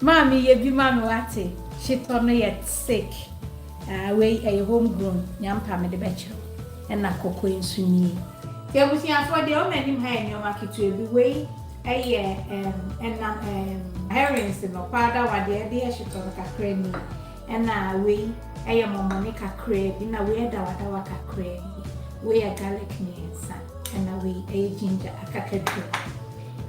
Mommy, you be mommy wate. She told me yet sick. We a homegrown, yampa me the betcher. And na cocoa in Sunni. There was here for the old man in your market to be way. Herrings in no powder, what the idea she told a cranny. And now we a monica crave in a way that what a crave. We a garlic near son. And now we a ginger a cackadoo.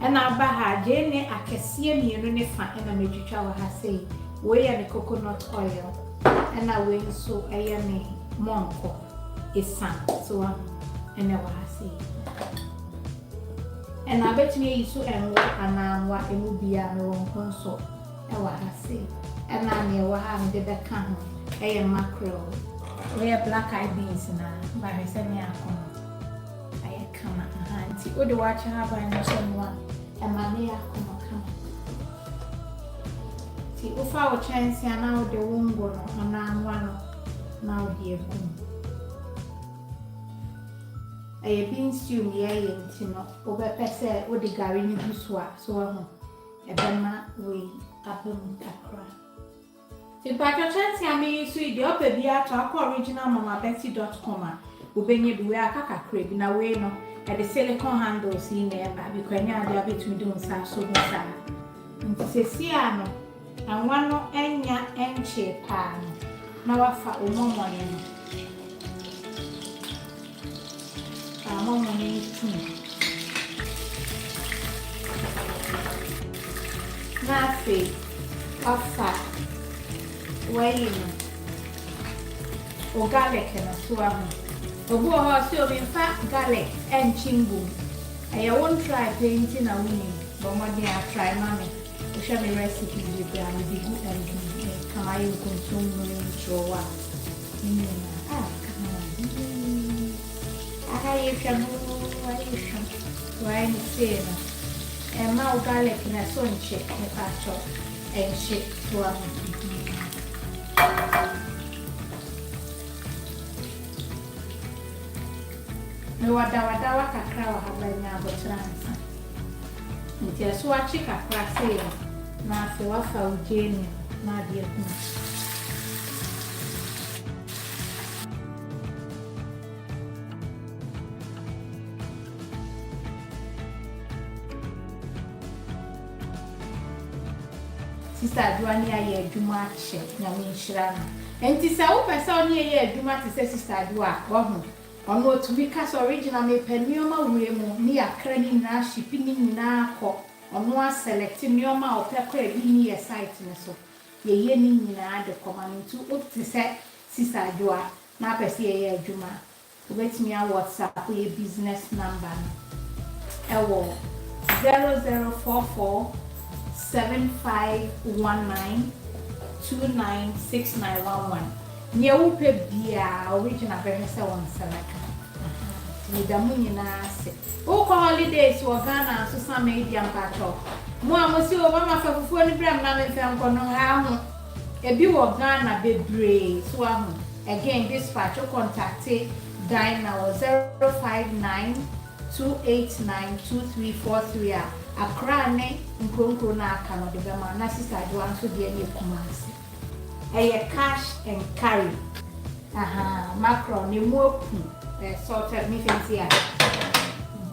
And now Baha Jane I can see me in fat and a major child has say, we are the coconut oil. And now we so a name monko is son. So and now I say. And I bet me so and what and I'm what it will be a no console. And what I say. And I'm near what I'm the can a mackerel. We are black eyed beans now, by her semi come. I come at hand. See, would the watch have I someone and my near come. See, if our chance and now the womb go and I'm one now, dear boom. I have been stew me over Pessa or the Gari in Buswa, so a bema way up in Takra. In Patrick Chance, I may sweet the upper beer to our original Mama Betsy.com. Ubenya be a caca crib in a way no at the silicone handles in there, but because now they are between doing some so sad. And to say, Siano, and one no enya and shape pan. Now I found more money. More money too. Nothing. Outside. Weighing. Or garlic and a swam. Or go also in fact garlic and chimbu. I won't try painting a winning, but one day I'll try mommy. You show me recipes with them and be good and come I will consume no intro. Ah, come on. I can why say and now garlic in a son check and shake to a no wadawa kakra have by now but answer. It is what chick a crack say now for what for Jane, my dear. Sister Joanne aye adwuma ache nyame nhira no enti se wo pese oni aye adwuma te se sister Joa wo ho ono otumi kasa original me panioma wure mu ni akra ni na shipi ni nyina akọ ono a select nioma opekọ ebi ni ye site ne so ye ni nyina de command to o te se sister Joa na pese aye adwuma obetimi a WhatsApp ye business number no ewo 0044 7519296911. Near Upe Bia, original Versa one Select. With the Munina say, oh, holidays were Ghana, so some medium patrol. More Monsieur Obama for 40 gram, and Kono. A view of Ghana be brave, swam. Again, dispatch or contact Dinah 059 2892343. Akra ne nkronkro na aka no de be ma na sister Joan so de ne kumase cash and carry macro ne mu opu salted me fancy a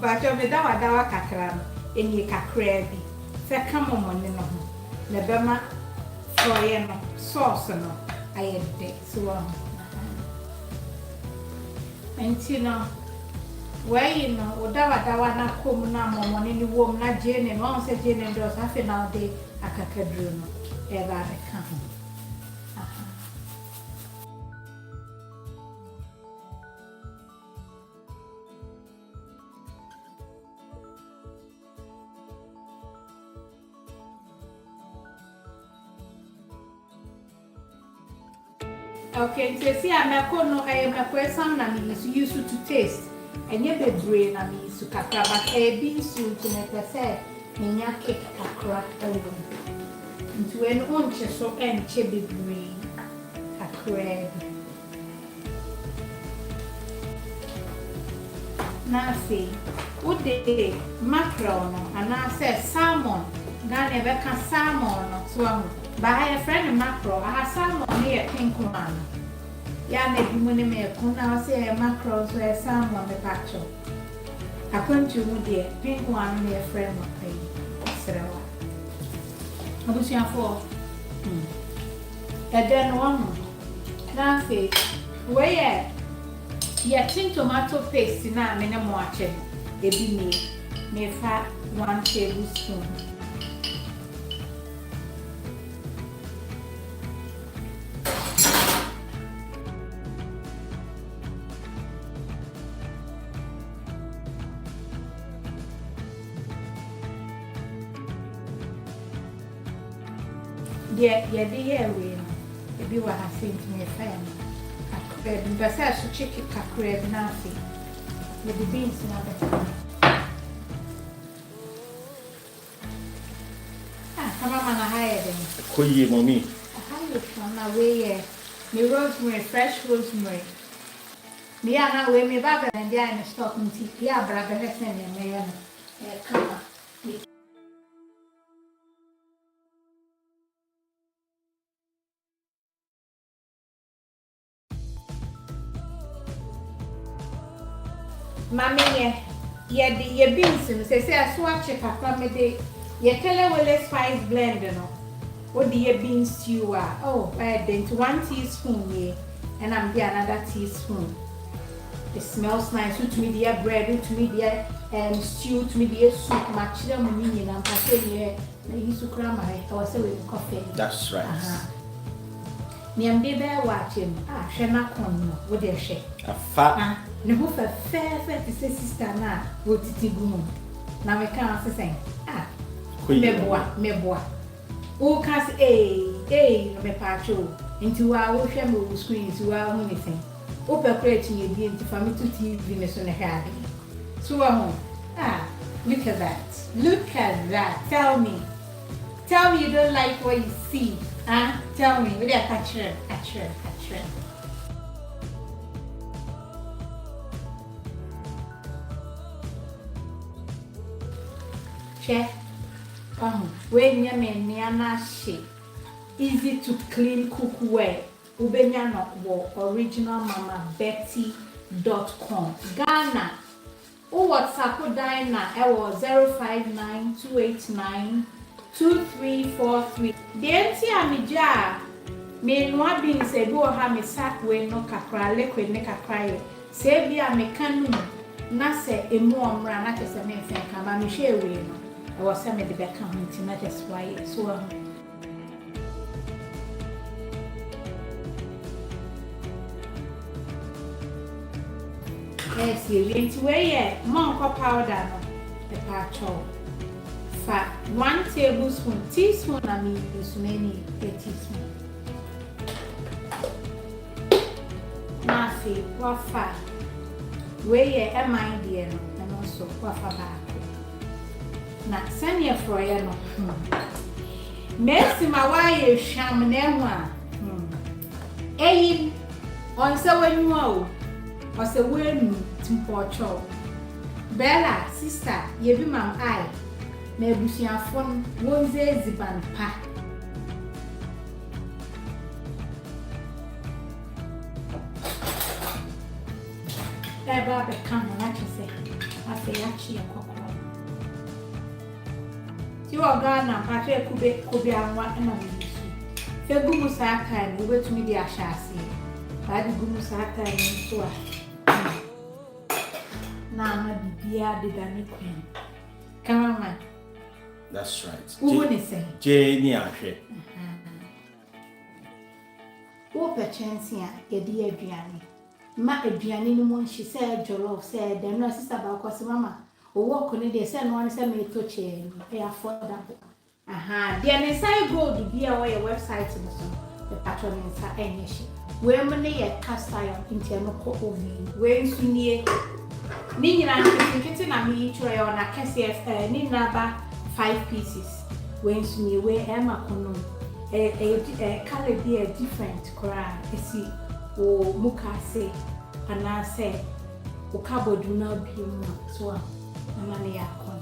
but of the dawa kakra no eni kakra bi fe kama monne no ho na be ma froye no sauce no ayede so no where you know, Dawa na come na mama ni wom na Jane and one said Jane and does half an hour day a cacadruno ever I come. Okay, so see, I'm a corner, I am a person and is used to taste. And yet the brain I mean to kakra but a bean soon to make a say minya cake kakra over into an ounce so and chebby brain kakra now see would they mackerel and I say salmon Ghana bɛka salmon no so ahu ba ha friend mackerel aha salmon ne pink one ya na bi mu ne me ko na say mackerel so salmon me pacho akwantu mu de pink one ne friend mo pay serewa abusia fo then one na say where ya tin tomato paste na me ne mo ache ebi me fa 1 tablespoon yeah, we know. If you have seen me a fan, but that's a chicken cacre nothing. With the beans in other. Come on, I hired them. Could you, mommy? I hired from away, me rosemary, fresh rosemary. Me are now with me back and there in the stock and tea. Yeah, but I better send them there. Come on. Mami ye beans no say aso ache papa me de ye tele wele spice blend no o de ye beans stew oh then 1 teaspoon ye and I'm there another teaspoon. It smells nice. To me the bread, to me the stew, to me the soup match them mini and pate ye na yisu kra mai I was say with coffee. That's right. Me am be watching hwe na kon no wo de hwe Afa ne ho fa ti se sister na wo titi gu mu na me kan se sen meboa o ka se no me pa cho nti wa wo hwe me screen ti wa hu ni sen o pe crate ni bi nti fa me to TV ne so ne hwe ade so wa ho look at that tell me you don't like what you see. Tell me, what are catch her. Check. When you mean easy to clean cookware. Ubenya no original mama betty.com. Ghana. WhatsApp dina ewo 059-289-2343. The amija me no abin se bi o ha me sak we no kakra liquid ne kakra se bia me kanu na se emu omra na kese me fen ka ma me hwe we no e wo se me de be ka ho nti na just why so yes you nti we monko powder no the pacho 1 tablespoon, teaspoon na me use many a teaspoon. Na fi wafa we mind dear no and also wafa back. Na sanya for ya no. Merci ma wa ye sham na hu a. Eyin on se wanu o. O se wanu timpocho. Bella sister ye bi mam ai. Na ebusuafo wonze ziban pa eba be kan na chese afi ya chi ekokoro ti o ga na pa fe kube anwa na misu fe gumu sa kan wo betumi di ahase ba di gumu sa kan ni so a na bibia de dani kwen kama. That's right. Who would say? Jenny ahwe. Wo pe chance ya ye di aduane. Ma aduane no mo she say jollof say dem no sister ba ko se mama. O work no dey say no one say me to che e affordable. There ne say gold bi a your website no so. The patron nsa enye she. We mo ne ye cast iron into no ko oven. We nsu nie. Ni nyina nkete na me tro ye ona kese ni na ba 5 pieces. When me we Emma kono color be a different cry. See o mukase and I say o cupboard do not be so amane yakon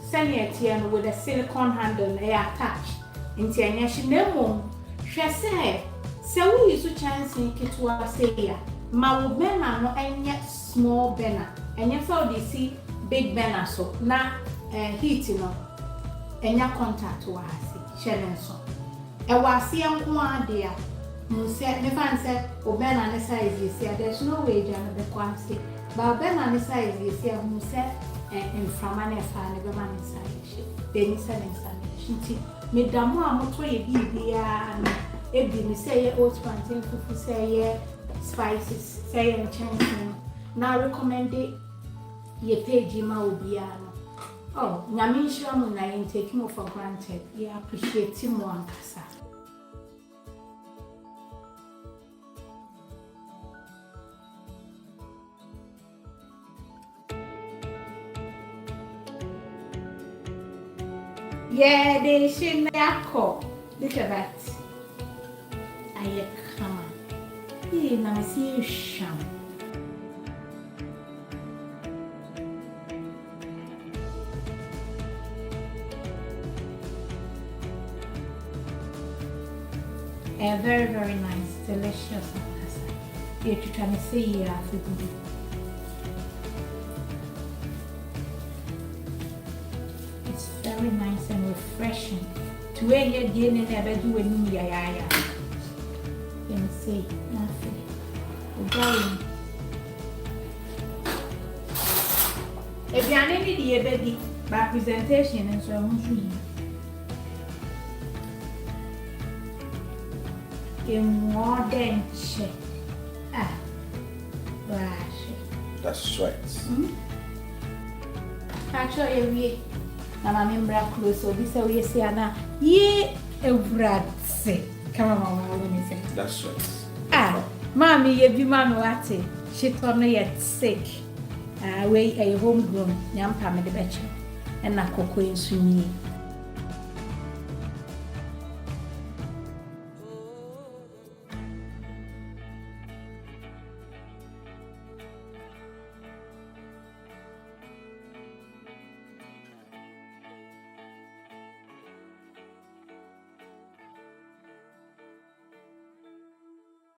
send it with a silicone handle attached. Into a nation nemo. She said, so we use a chance in Kitua say, my woman are not any small banner, and you saw they see big banner so now heat and your contact to us, Shannon so. I was seeing one dear. Said the fan said, oh, Ben and the size you see, there's no way down the quantity. But Ben and the size you see, who said, and from an fan, never man inside. Then he said, installation. Madame, I'm not way be and if you say, old spontaneous, who say, spices, say, and change. Now recommend it, ye page him out piano. Oh, Namisha, when I take him for granted, you appreciate him one casa. Yeah, they should call. Look at that. I come. He now see you sham. Very, very nice, delicious. You're trying to see food. Very nice and refreshing. To where you're getting in there, do in me, ya. You can see nothing. Gari. If you're any dear baby, by presentation and so on, in more than check. That's right. Actually, na mami mbra close obi say we say ana ye ewratse kama mama we say that's right. Mami ye bi mami wate she turn yet sick we a homegrown nyampa me de beche na kokko ensunyi